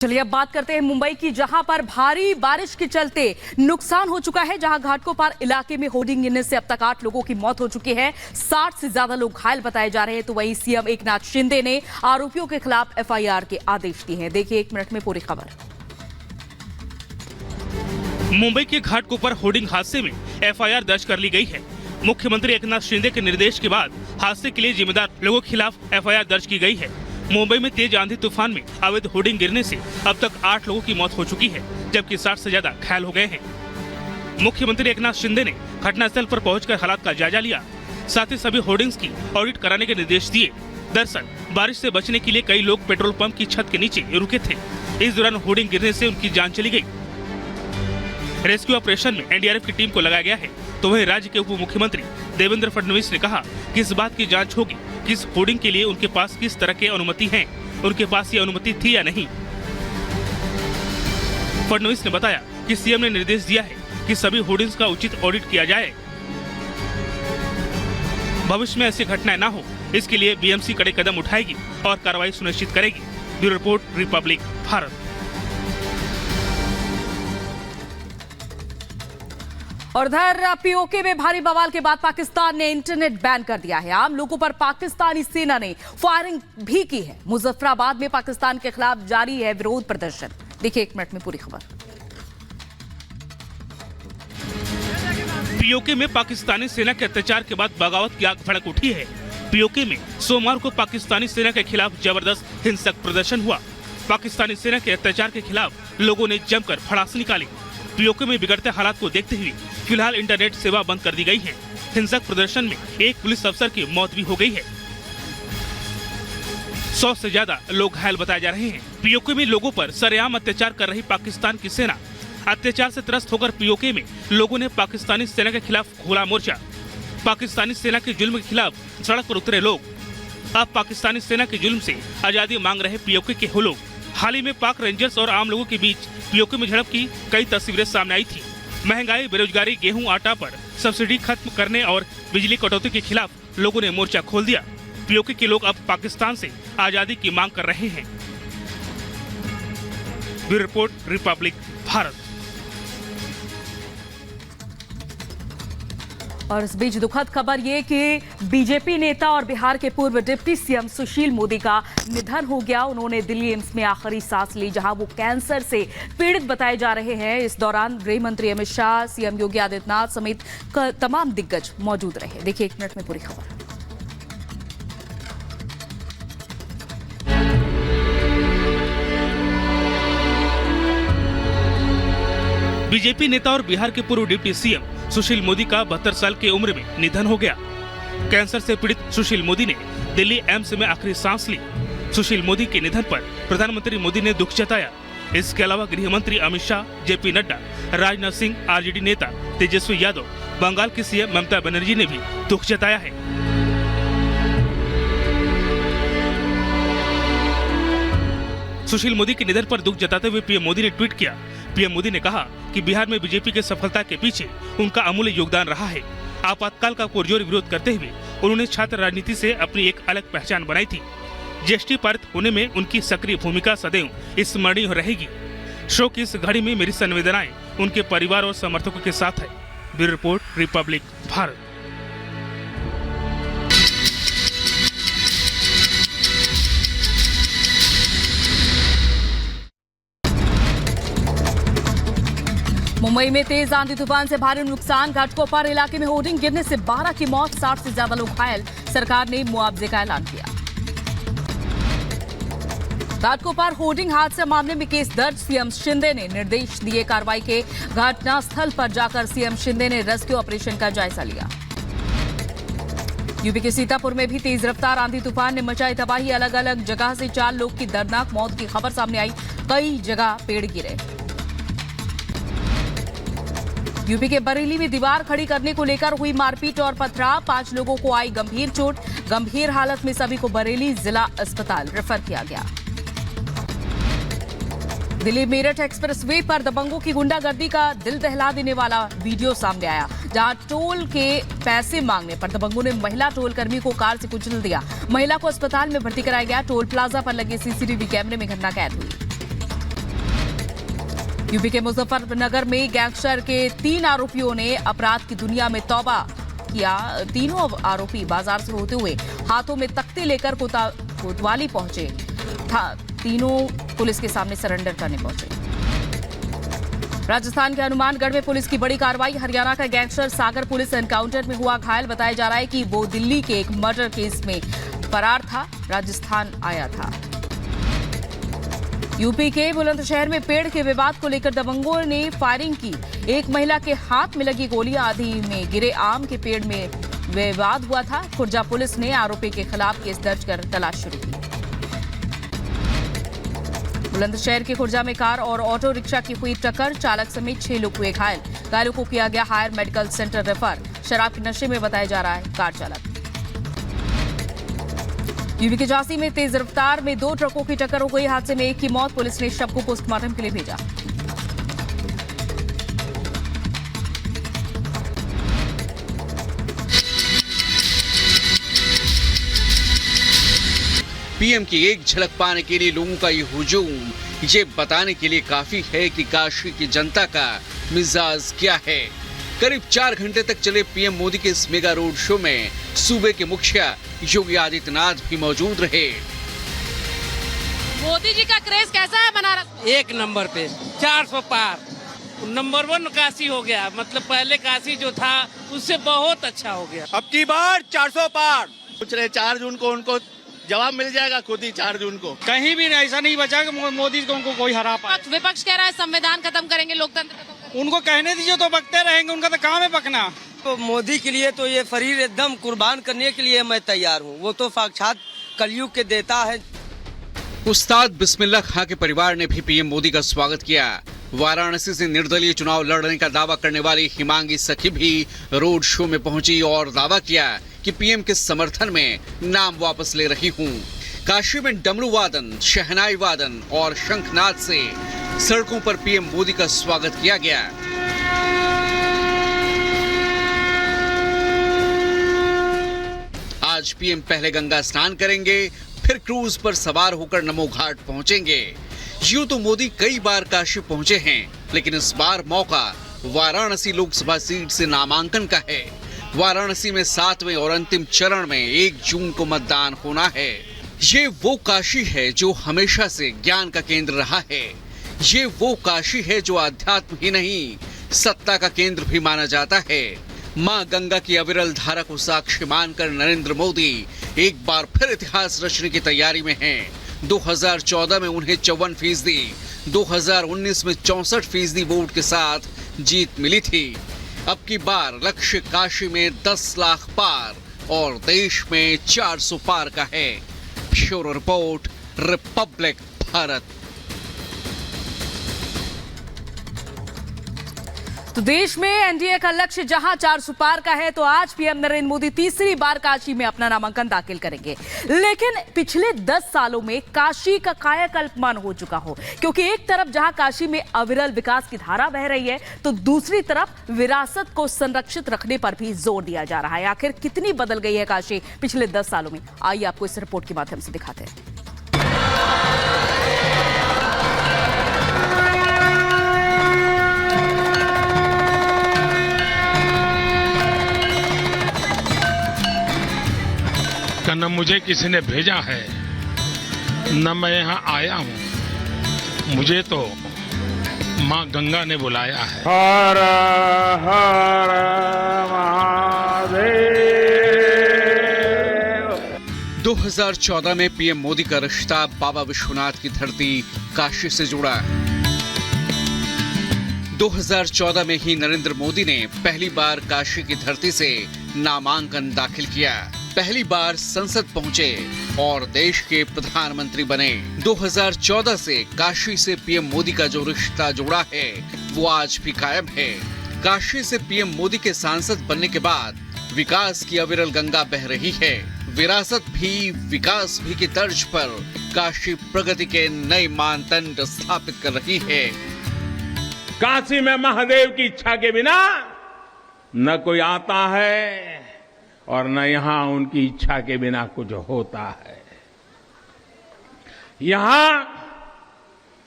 चलिए अब बात करते हैं मुंबई की, जहां पर भारी बारिश के चलते नुकसान हो चुका है। जहां घाटकोपर इलाके में होर्डिंग गिरने से अब तक 8 लोगों की मौत हो चुकी है, 60 से ज्यादा लोग घायल बताए जा रहे हैं। तो वहीं सीएम एकनाथ शिंदे ने आरोपियों के खिलाफ एफआईआर के आदेश दिए हैं। देखिए 1 मिनट में पूरी खबर। मुंबई के घाटकोपर होर्डिंग हादसे में एफआईआर दर्ज कर ली गई है। मुख्यमंत्री एकनाथ शिंदे के निर्देश के बाद हादसे के लिए जिम्मेदार लोगों के खिलाफ एफआईआर दर्ज की गई है। मुंबई में तेज आंधी तूफान में अवैध होर्डिंग गिरने से अब तक 8 लोगों की मौत हो चुकी है, जबकि 60 से ज्यादा घायल हो गए हैं। मुख्यमंत्री एकनाथ शिंदे ने घटनास्थल पर पहुंचकर हालात का जायजा लिया, साथ ही सभी होर्डिंग्स की ऑडिट कराने के निर्देश दिए। दरअसल बारिश से बचने के लिए कई लोग पेट्रोल पंप की छत के नीचे रुके थे। इस दौरान होर्डिंग गिरने से उनकी जान चली गई। रेस्क्यू ऑपरेशन में एनडीआरएफ की टीम को लगाया गया है। तो वहीं राज्य के उप मुख्यमंत्री देवेंद्र फडणवीस ने कहा कि इस बात की जांच होगी कि इस होर्डिंग के लिए उनके पास किस तरह की अनुमति है, उनके पास ये अनुमति थी या नहीं। फडणवीस ने बताया कि सीएम ने निर्देश दिया है कि सभी होर्डिंग्स का उचित ऑडिट किया जाए, भविष्य में ऐसी घटनाएं न हो, इसके लिए बीएमसी कड़े कदम उठाएगी और कार्रवाई सुनिश्चित करेगी। Bureau report, Republic Bharat. और उधर पीओके में भारी बवाल के बाद पाकिस्तान ने इंटरनेट बैन कर दिया है। आम लोगों पर पाकिस्तानी सेना ने फायरिंग भी की है। मुजफ्फराबाद में पाकिस्तान के खिलाफ जारी है विरोध प्रदर्शन। देखिए 1 मिनट में पूरी खबर। पीओके में पाकिस्तानी सेना के अत्याचार के बाद बगावत की आग भड़क उठी है। पीओके में सोमवार को पाकिस्तानी सेना के खिलाफ जबरदस्त हिंसक प्रदर्शन हुआ। पाकिस्तानी सेना के अत्याचार के खिलाफ लोगों ने जमकर भड़ास निकाली। पीओके में बिगड़ते हालात को देखते हुए फिलहाल इंटरनेट सेवा बंद कर दी गई है। हिंसक प्रदर्शन में एक पुलिस अफसर की मौत भी हो गई है। 100 से ज्यादा लोग घायल बताए जा रहे हैं। पीओके में लोगों पर सरेआम अत्याचार कर रही पाकिस्तान की सेना। अत्याचार से त्रस्त होकर पीओके में लोगों ने पाकिस्तानी सेना के खिलाफ खोला मोर्चा। पाकिस्तानी सेना के जुल्म के खिलाफ सड़क पर उतरे लोग। अब पाकिस्तानी सेना के जुल्म से आजादी मांग रहे पीओके के हो लोग। हाल ही में पाक रेंजर्स और आम लोगों के बीच पीओके में झड़प की कई तस्वीरें सामने आई थी। महंगाई, बेरोजगारी, गेहूं, आटा पर सब्सिडी खत्म करने और बिजली कटौती के खिलाफ लोगों ने मोर्चा खोल दिया। पीओके के लोग अब पाकिस्तान से आजादी की मांग कर रहे हैं। Bureau report, Republic Bharat. और इस बीच दुखद खबर ये कि बीजेपी नेता और बिहार के पूर्व डिप्टी सीएम सुशील मोदी का निधन हो गया। उन्होंने दिल्ली एम्स में आखिरी सांस ली, जहां वो कैंसर से पीड़ित बताए जा रहे हैं। इस दौरान गृह मंत्री अमित शाह, सीएम योगी आदित्यनाथ समेत तमाम दिग्गज मौजूद रहे। देखिए 1 मिनट में पूरी खबर। बीजेपी नेता और बिहार के पूर्व डिप्टी सीएम सुशील मोदी का 72 साल की उम्र में निधन हो गया। कैंसर से पीड़ित सुशील मोदी ने दिल्ली एम्स में आखिरी सांस ली। सुशील मोदी के निधन पर प्रधानमंत्री मोदी ने दुख जताया। इसके अलावा गृह मंत्री अमित शाह, जेपी नड्डा, राजनाथ सिंह, आरजेडी नेता तेजस्वी यादव, बंगाल की सीएम ममता बनर्जी ने भी दुख जताया है। सुशील मोदी के निधन पर दुख जताते हुए पीएम मोदी ने ट्वीट किया। पीएम मोदी ने कहा कि बिहार में बीजेपी की सफलता के पीछे उनका अमूल्य योगदान रहा है। आपातकाल का पुरजोर विरोध करते हुए उन्होंने छात्र राजनीति से अपनी एक अलग पहचान बनाई थी। जीएसटी पारित होने में उनकी सक्रिय भूमिका सदैव स्मरणीय रहेगी। शोक की इस घड़ी में मेरी संवेदनाएं उनके परिवार और समर्थकों के साथ है। Bureau report, Republic Bharat. Mumbai में तेज आंधी तूफान से भारी नुकसान। घाटकोपर इलाके में होर्डिंग गिरने से 12 की मौत, 60 से ज्यादा लोग घायल। सरकार ने मुआवजे का ऐलान किया। घाटकोपर होर्डिंग हादसे मामले में केस दर्ज। सीएम शिंदे ने निर्देश दिए कार्रवाई के। घटनास्थल पर जाकर सीएम शिंदे ने रेस्क्यू ऑपरेशन का जायजा लिया। यूपी के सीतापुर में भी तेज रफ्तार आंधी तूफान ने मचाई तबाही। अलग अलग जगह से 4 लोग की दर्दनाक मौत की खबर सामने आई। कई जगह पेड़ गिरे। यूपी के बरेली में दीवार खड़ी करने को लेकर हुई मारपीट और पथराव। 5 लोगों को आई गंभीर चोट। गंभीर हालत में सभी को बरेली जिला अस्पताल रेफर किया गया। दिल्ली मेरठ एक्सप्रेसवे पर दबंगों की गुंडागर्दी का दिल दहला देने वाला वीडियो सामने आया, जहां टोल के पैसे मांगने पर दबंगों ने महिला टोल कर्मी को कार से कुचल दिया। महिला को अस्पताल में भर्ती कराया गया। टोल प्लाजा पर लगे सीसीटीवी कैमरे में घटना कैद हुई। यूपी के मुजफ्फरनगर में गैंगस्टर के 3 आरोपियों ने अपराध की दुनिया में तौबा किया। तीनों आरोपी बाजार से होते हुए हाथों में तख्ती लेकर कोतवाली पहुंचे। तीनों पुलिस के सामने सरेंडर करने पहुंचे। राजस्थान के हनुमानगढ़ में पुलिस की बड़ी कार्रवाई। हरियाणा का गैंगस्टर सागर पुलिस एनकाउंटर में हुआ घायल। बताया जा रहा है कि वो दिल्ली के एक मर्डर केस में फरार था, राजस्थान आया था। यूपी के बुलंदशहर में पेड़ के विवाद को लेकर दबंगों ने फायरिंग की। एक महिला के हाथ में लगी गोलियां आधी में गिरे आम के पेड़ में विवाद हुआ था। खुर्जा पुलिस ने आरोपी के खिलाफ केस दर्ज कर तलाश शुरू की। बुलंदशहर के खुर्जा में कार और ऑटो रिक्शा की हुई टक्कर, चालक समेत 6 लोग हुए घायल। घायलों को किया गया हायर मेडिकल सेंटर रेफर। शराब के नशे में बताया जा रहा है कार चालक। यूपी के झांसी में तेज रफ्तार में 2 ट्रकों की टक्कर हो गई। हादसे में एक की मौत। पुलिस ने शव को पोस्टमार्टम के लिए भेजा। पीएम की एक झलक पाने के लिए लोगों का ये हुजूम ये बताने के लिए काफी है कि काशी की जनता का मिजाज क्या है। करीब 4 घंटे तक चले पीएम मोदी के इस मेगा रोड शो में सूबे के मुखिया योगी आदित्यनाथ भी मौजूद रहे। मोदी जी का क्रेज कैसा है बनारस? एक नंबर पे 400 पार, नंबर 1 काशी हो गया। मतलब पहले काशी जो था उससे बहुत अच्छा हो गया। अब की बार 400 पार। पूछ रहे 4 जून को उनको जवाब मिल जाएगा खुद ही 4 जून को। कहीं भी ऐसा नहीं बचा कि मोदी को उनको कोई हरा पाए। विपक्ष कह रहा है संविधान खत्म करेंगे, लोकतंत्र खत्म करेंगे। उनको कहने दीजिए तो बकते रहेंगे, उनका तो काम है बकना। तो मोदी के लिए तो ये शरीर एकदम कुर्बान करने के लिए मैं तैयार हूँ। वो तो साक्षात कलयुग के देता है। उस्ताद बिस्मिल्लाह खां के परिवार ने भी पीएम मोदी का स्वागत किया। वाराणसी से निर्दलीय चुनाव लड़ने का दावा करने वाली हिमांगी सखी भी रोड शो में पहुंची और दावा किया कि पीएम के समर्थन में नाम वापस ले रही हूं। काशी में डमरू वादन, शहनाई वादन और शंखनाद से सड़कों पर पीएम मोदी का स्वागत किया गया। आज पीएम पहले गंगा स्नान करेंगे, फिर क्रूज पर सवार होकर नमो घाट पहुंचेंगे। यूं तो मोदी कई बार काशी पहुंचे हैं, लेकिन इस बार मौका वाराणसी लोकसभा सीट से नामांकन का है। वाराणसी में 7वें और अंतिम चरण में 1 जून को मतदान होना है। ये वो काशी है जो हमेशा से ज्ञान का केंद्र रहा है। ये वो काशी है जो अध्यात्म ही नहीं, सत्ता का केंद्र भी माना जाता है। मां गंगा की अविरल धारा को साक्षी मानकर नरेंद्र मोदी एक बार फिर इतिहास रचने की तैयारी में हैं। 2014 में उन्हें 54%, 2019 में 64% वोट के साथ जीत मिली थी। अब की बार लक्ष्य काशी में 10 लाख पार और देश में 400 पार का है। Bureau report, Republic Bharat. तो देश में एनडीए का लक्ष्य जहां 400 पार का है, तो आज पीएम नरेंद्र मोदी तीसरी बार काशी में अपना नामांकन दाखिल करेंगे। लेकिन पिछले 10 सालों में काशी का कायाकल्प मान हो चुका हो, क्योंकि एक तरफ जहां काशी में अविरल विकास की धारा बह रही है, तो दूसरी तरफ विरासत को संरक्षित रखने पर भी जोर दिया जा रहा है। आखिर कितनी बदल गई है काशी पिछले 10 सालों में, आइए आपको इस रिपोर्ट के माध्यम से दिखाते हैं। न मुझे किसी ने भेजा है, न मैं यहाँ आया हूँ, मुझे तो माँ गंगा ने बुलाया है। हर हर महादेव। 2014 में पीएम मोदी का रिश्ता बाबा विश्वनाथ की धरती काशी से जुड़ा। 2014 में ही नरेंद्र मोदी ने पहली बार काशी की धरती से नामांकन दाखिल किया। पहली बार संसद पहुंचे और देश के प्रधानमंत्री बने। 2014 से काशी से पीएम मोदी का जो रिश्ता जुड़ा है वो आज भी कायम है। काशी से पीएम मोदी के सांसद बनने के बाद विकास की अविरल गंगा बह रही है। विरासत भी विकास भी की तर्ज पर काशी प्रगति के नए मानदंड स्थापित कर रही है। काशी में महादेव की इच्छा के बिना न कोई आता है और न यहाँ उनकी इच्छा के बिना कुछ होता है। यहाँ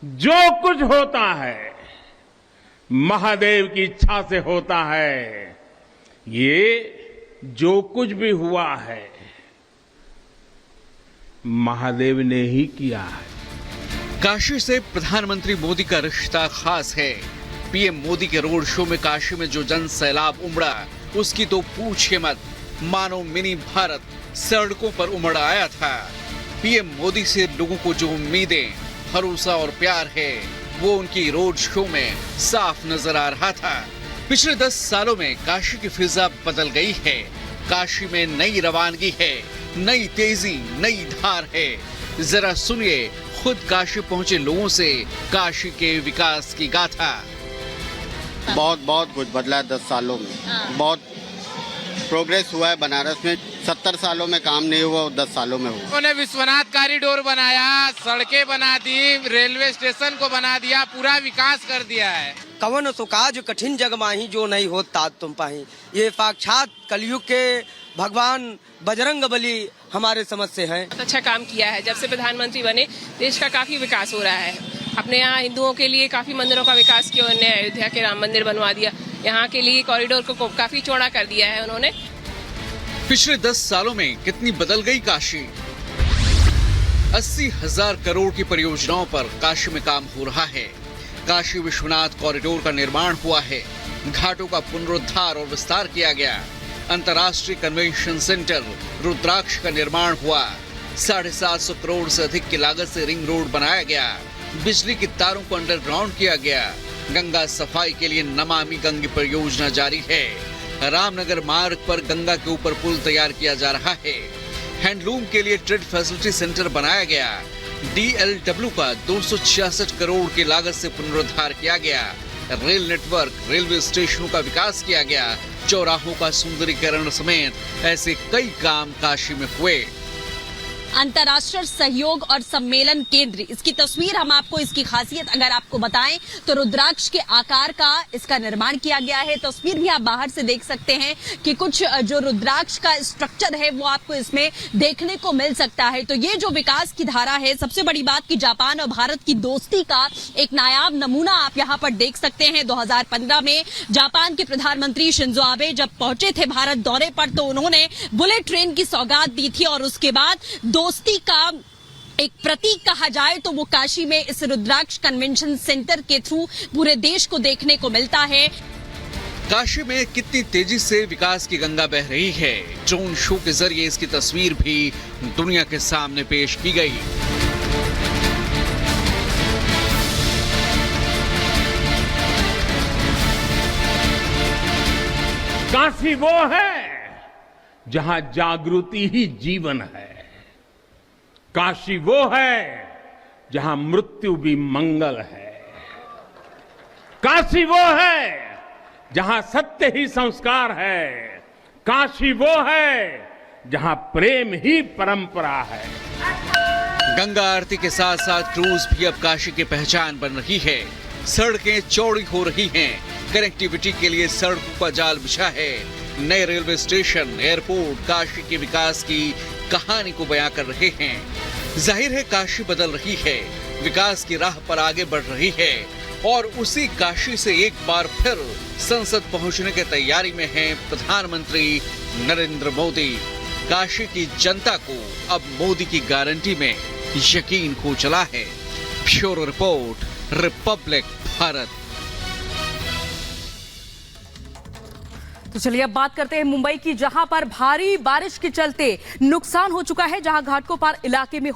जो कुछ होता है महादेव की इच्छा से होता है। ये जो कुछ भी हुआ है महादेव ने ही किया है। काशी से प्रधानमंत्री मोदी का रिश्ता खास है। पीएम मोदी के रोड शो में काशी में जो जन सैलाब उमड़ा उसकी तो पूछिए मत। मानो मिनी भारत सड़कों पर उमड़ आया था। पीएम मोदी से लोगों को जो उम्मीदें, भरोसा और प्यार है वो उनकी रोड शो में साफ नजर आ रहा था। पिछले 10 सालों में काशी की फिजा बदल गई है। काशी में नई रवानगी है, नई तेजी, नई धार है। जरा सुनिए खुद काशी पहुंचे लोगों से काशी के विकास की गाथा। बहुत कुछ बदला है 10 सालों में। बहुत प्रोग्रेस हुआ है बनारस में। 70 सालों में काम नहीं हुआ, 10 सालों में हुआ। उन्होंने विश्वनाथ कॉरिडोर बनाया, सड़कें बना दी, रेलवे स्टेशन को बना दिया, पूरा विकास कर दिया है। कवन सो काज कठिन जग माही जो नहीं होता तुम पाही। ये साक्षात कलयुग के भगवान बजरंग बली हमारे समझ से हैं। बहुत अच्छा काम किया है। जब से प्रधानमंत्री बने देश का काफी विकास हो रहा है। अपने यहाँ हिंदुओं के लिए काफी मंदिरों का विकास किया उन्होंने। अयोध्या के राम मंदिर बनवा दिया। यहाँ के लिए कॉरिडोर को काफी चौड़ा कर दिया है उन्होंने। पिछले 10 सालों में कितनी बदल गई काशी। 80,000 करोड़ की परियोजनाओं पर काशी में काम हो रहा है। काशी विश्वनाथ कॉरिडोर का निर्माण हुआ है। घाटों का पुनरुद्धार और विस्तार किया गया। अंतर्राष्ट्रीय कन्वेंशन सेंटर रुद्राक्ष का निर्माण हुआ। 750 करोड़ से अधिक की लागत से रिंग रोड बनाया गया। बिजली की तारों को अंडरग्राउंड किया गया। गंगा सफाई के लिए नमामि गंगे परियोजना जारी है। रामनगर मार्ग पर गंगा के ऊपर पुल तैयार किया जा रहा है। हैंडलूम के लिए ट्रेड फैसिलिटी सेंटर बनाया गया। DLW का 266 करोड़ की लागत से पुनरुद्धार किया गया। रेल नेटवर्क, रेलवे स्टेशनों का विकास किया गया। चौराहों का सुंदरीकरण समेत ऐसे कई काम काशी में हुए। अंतर्राष्ट्रीय सहयोग और सम्मेलन केंद्र, इसकी तस्वीर हम आपको, इसकी खासियत अगर आपको बताएं तो रुद्राक्ष के आकार का इसका निर्माण किया गया है। तस्वीर भी आप बाहर से देख सकते हैं कि कुछ जो रुद्राक्ष का स्ट्रक्चर है वो आपको इसमें देखने को मिल सकता है। तो ये जो विकास की धारा है, सबसे बड़ी बात कि जापान और भारत की दोस्ती का एक नायाब नमूना आप यहाँ पर देख सकते हैं। 2015 में जापान के प्रधानमंत्री शिंजो आबे जब पहुंचे थे भारत दौरे पर तो उन्होंने बुलेट ट्रेन की सौगात दी थी और उसके बाद दोस्ती का एक प्रतीक कहा जाए तो वो काशी में इस रुद्राक्ष कन्वेंशन सेंटर के थ्रू पूरे देश को देखने को मिलता है। काशी में कितनी तेजी से विकास की गंगा बह रही है। ड्रोन शो के जरिए इसकी तस्वीर भी दुनिया के सामने पेश की गई। काशी वो है जहां जागृति ही जीवन है। काशी वो है जहां मृत्यु भी मंगल है। काशी वो है जहां सत्य ही संस्कार है। काशी वो है जहां प्रेम ही परंपरा है। गंगा आरती के साथ साथ क्रूज भी अब काशी की पहचान बन रही है। सड़कें चौड़ी हो रही हैं। कनेक्टिविटी के लिए सड़कों का जाल बिछा है। नए रेलवे स्टेशन, एयरपोर्ट काशी के विकास की कहानी को बयां कर रहे हैं। जाहिर है काशी बदल रही है, विकास की राह पर आगे बढ़ रही है और उसी काशी से एक बार फिर संसद पहुंचने की तैयारी में हैं प्रधानमंत्री नरेंद्र मोदी। काशी की जनता को अब मोदी की गारंटी में यकीन हो चला है। Bureau report, Republic Bharat. तो चलिए अब बात करते हैं मुंबई की, जहां पर भारी बारिश के चलते नुकसान हो चुका है। जहां घाटकोपर इलाके में